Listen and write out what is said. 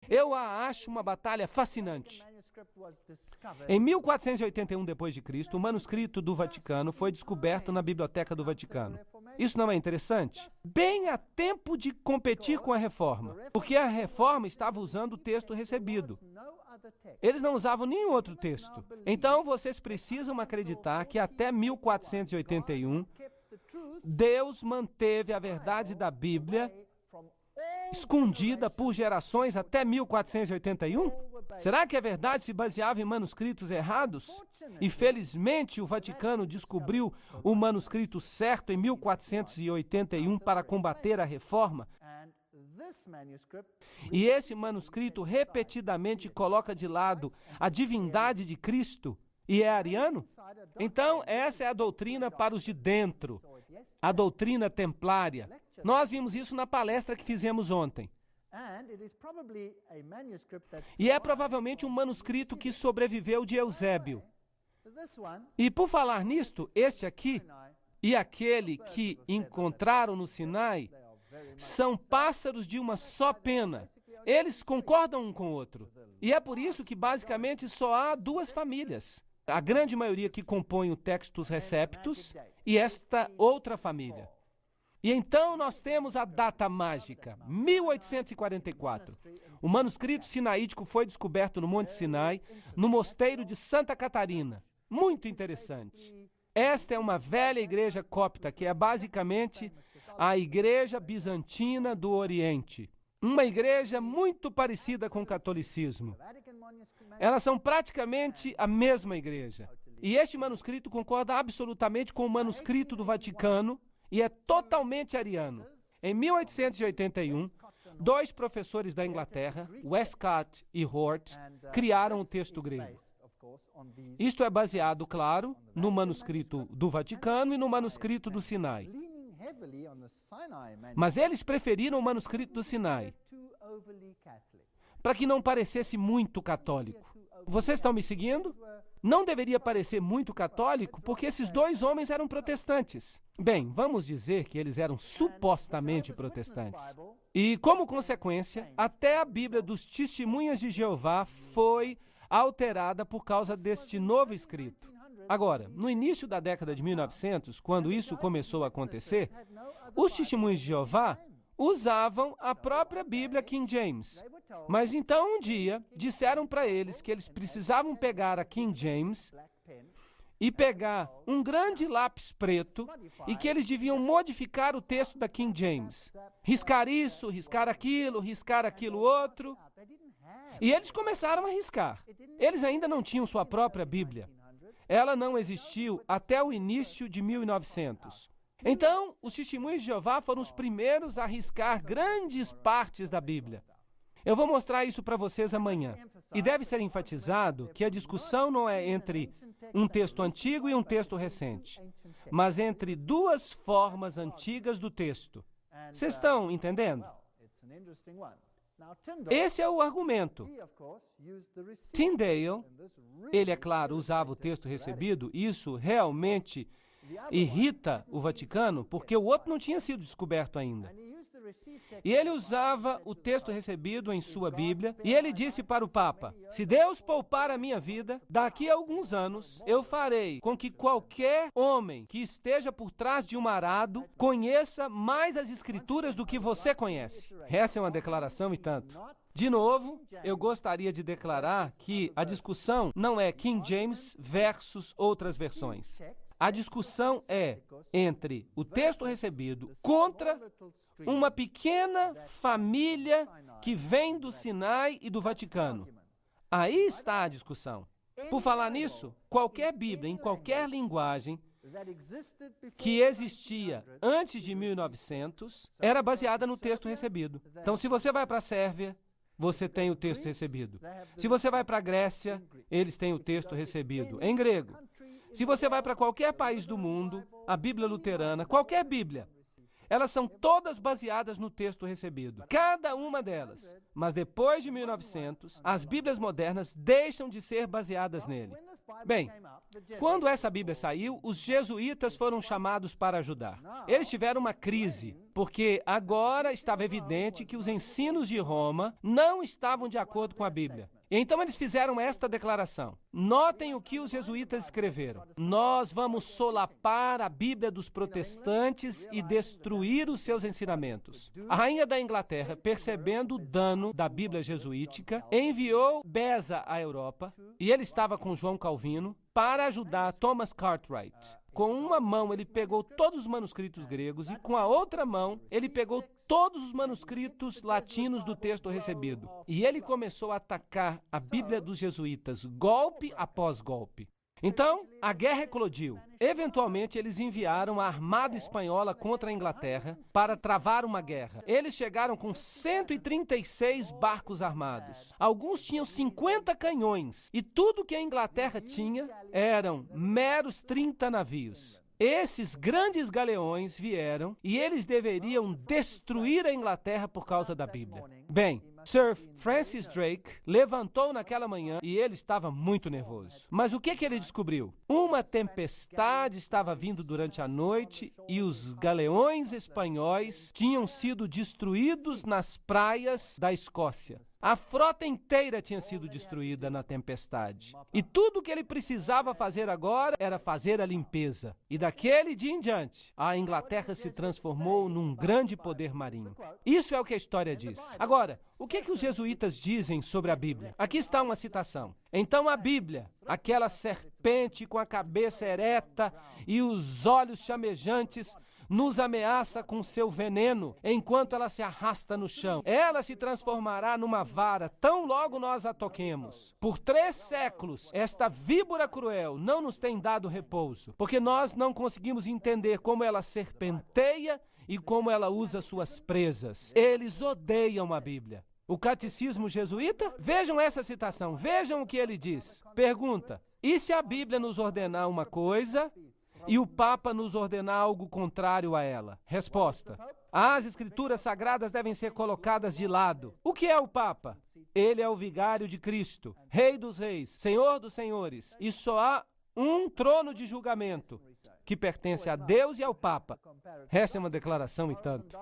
Eu a acho uma batalha fascinante. Em 1481 d.C., o manuscrito do Vaticano foi descoberto na Biblioteca do Vaticano. Isso não é interessante? Bem a tempo de competir com a Reforma, porque a Reforma estava usando o texto recebido. Eles não usavam nenhum outro texto. Então, vocês precisam acreditar que até 1481, Deus manteve a verdade da Bíblia escondida por gerações até 1481? Será que a verdade se baseava em manuscritos errados? E felizmente o Vaticano descobriu o manuscrito certo em 1481 para combater a Reforma. E esse manuscrito repetidamente coloca de lado a divindade de Cristo e é ariano? Então, essa é a doutrina para os de dentro, a doutrina templária. Nós vimos isso na palestra que fizemos ontem. E é provavelmente um manuscrito que sobreviveu de Eusébio. E por falar nisto, este aqui e aquele que encontraram no Sinai são pássaros de uma só pena. Eles concordam um com o outro. E é por isso que basicamente só há duas famílias. A grande maioria que compõe o Textus Receptus e esta outra família. E então nós temos a data mágica, 1844. O manuscrito sinaítico foi descoberto no Monte Sinai, no mosteiro de Santa Catarina. Muito interessante. Esta é uma velha igreja cópita, que é basicamente a igreja bizantina do Oriente. Uma igreja muito parecida com o catolicismo. Elas são praticamente a mesma igreja. E este manuscrito concorda absolutamente com o manuscrito do Vaticano e é totalmente ariano. Em 1881, dois professores da Inglaterra, Westcott e Hort, criaram o texto grego. Isto é baseado, claro, no manuscrito do Vaticano e no manuscrito do Sinai. Mas eles preferiram o manuscrito do Sinai, para que não parecesse muito católico. Vocês estão me seguindo? Não deveria parecer muito católico, porque esses dois homens eram protestantes. Bem, vamos dizer que eles eram supostamente protestantes. E, como consequência, até a Bíblia dos Testemunhas de Jeová foi alterada por causa deste novo escrito. Agora, no início da década de 1900, quando isso começou a acontecer, os Testemunhos de Jeová usavam a própria Bíblia King James. Mas então um dia disseram para eles que eles precisavam pegar a King James e pegar um grande lápis preto e que eles deviam modificar o texto da King James. Riscar isso, riscar aquilo outro. E eles começaram a riscar. Eles ainda não tinham sua própria Bíblia. Ela não existiu até o início de 1900. Então, os Testemunhos de Jeová foram os primeiros a riscar grandes partes da Bíblia. Eu vou mostrar isso para vocês amanhã. E deve ser enfatizado que a discussão não é entre um texto antigo e um texto recente, mas entre duas formas antigas do texto. Vocês estão entendendo? Esse é o argumento. Tyndale, ele, é claro, usava o texto recebido. Isso realmente irrita o Vaticano, porque o outro não tinha sido descoberto ainda. E ele usava o texto recebido em sua Bíblia, e ele disse para o Papa: se Deus poupar a minha vida, daqui a alguns anos eu farei com que qualquer homem que esteja por trás de um arado conheça mais as Escrituras do que você conhece. Essa é uma declaração e tanto. De novo, eu gostaria de declarar que a discussão não é King James versus outras versões. A discussão é entre o texto recebido contra uma pequena família que vem do Sinai e do Vaticano. Aí está a discussão. Por falar nisso, qualquer Bíblia, em qualquer linguagem que existia antes de 1900, era baseada no texto recebido. Então, se você vai para a Sérvia, você tem o texto recebido. Se você vai para a Grécia, eles têm o texto recebido em grego. Se você vai para qualquer país do mundo, a Bíblia luterana, qualquer Bíblia, Elas são todas baseadas no texto recebido. Cada uma delas. Mas depois de 1900, as Bíblias modernas deixam de ser baseadas nele. Bem, quando essa Bíblia saiu, os jesuítas foram chamados para ajudar. Eles tiveram uma crise, porque agora estava evidente que os ensinos de Roma não estavam de acordo com a Bíblia. Então eles fizeram esta declaração. Notem o que os jesuítas escreveram. Nós vamos solapar a Bíblia dos protestantes e destruir os seus ensinamentos. A rainha da Inglaterra, percebendo o dano da Bíblia jesuítica, enviou Beza à Europa, e ele estava com João Calvino, para ajudar Thomas Cartwright. Com uma mão ele pegou todos os manuscritos gregos e com a outra mão ele pegou todos os manuscritos latinos do texto recebido. E ele começou a atacar a Bíblia dos jesuítas, golpe após golpe. Então, a guerra eclodiu. Eventualmente, eles enviaram a armada espanhola contra a Inglaterra para travar uma guerra. Eles chegaram com 136 barcos armados. Alguns tinham 50 canhões. E tudo que a Inglaterra tinha eram meros 30 navios. Esses grandes galeões vieram e eles deveriam destruir a Inglaterra por causa da Bíblia. Bem, Sir Francis Drake levantou naquela manhã e ele estava muito nervoso. Mas o que ele descobriu? Uma tempestade estava vindo durante a noite e os galeões espanhóis tinham sido destruídos nas praias da Escócia. A frota inteira tinha sido destruída na tempestade. E tudo o que ele precisava fazer agora era fazer a limpeza. E daquele dia em diante, a Inglaterra se transformou num grande poder marinho. Isso é o que a história diz. Agora, o que os jesuítas dizem sobre a Bíblia? Aqui está uma citação. Então a Bíblia, aquela serpente com a cabeça ereta e os olhos chamejantes, nos ameaça com seu veneno enquanto ela se arrasta no chão. Ela se transformará numa vara tão logo nós a toquemos. Por 3 séculos, esta víbora cruel não nos tem dado repouso, porque nós não conseguimos entender como ela serpenteia e como ela usa suas presas. Eles odeiam a Bíblia. O catecismo jesuíta? Vejam essa citação, vejam o que ele diz. Pergunta: e se a Bíblia nos ordenar uma coisa e o Papa nos ordenar algo contrário a ela? Resposta: as escrituras sagradas devem ser colocadas de lado. O que é o Papa? Ele é o vigário de Cristo, Rei dos reis, Senhor dos senhores, e só há um trono de julgamento que pertence a Deus e ao Papa. Essa é uma declaração e tanto.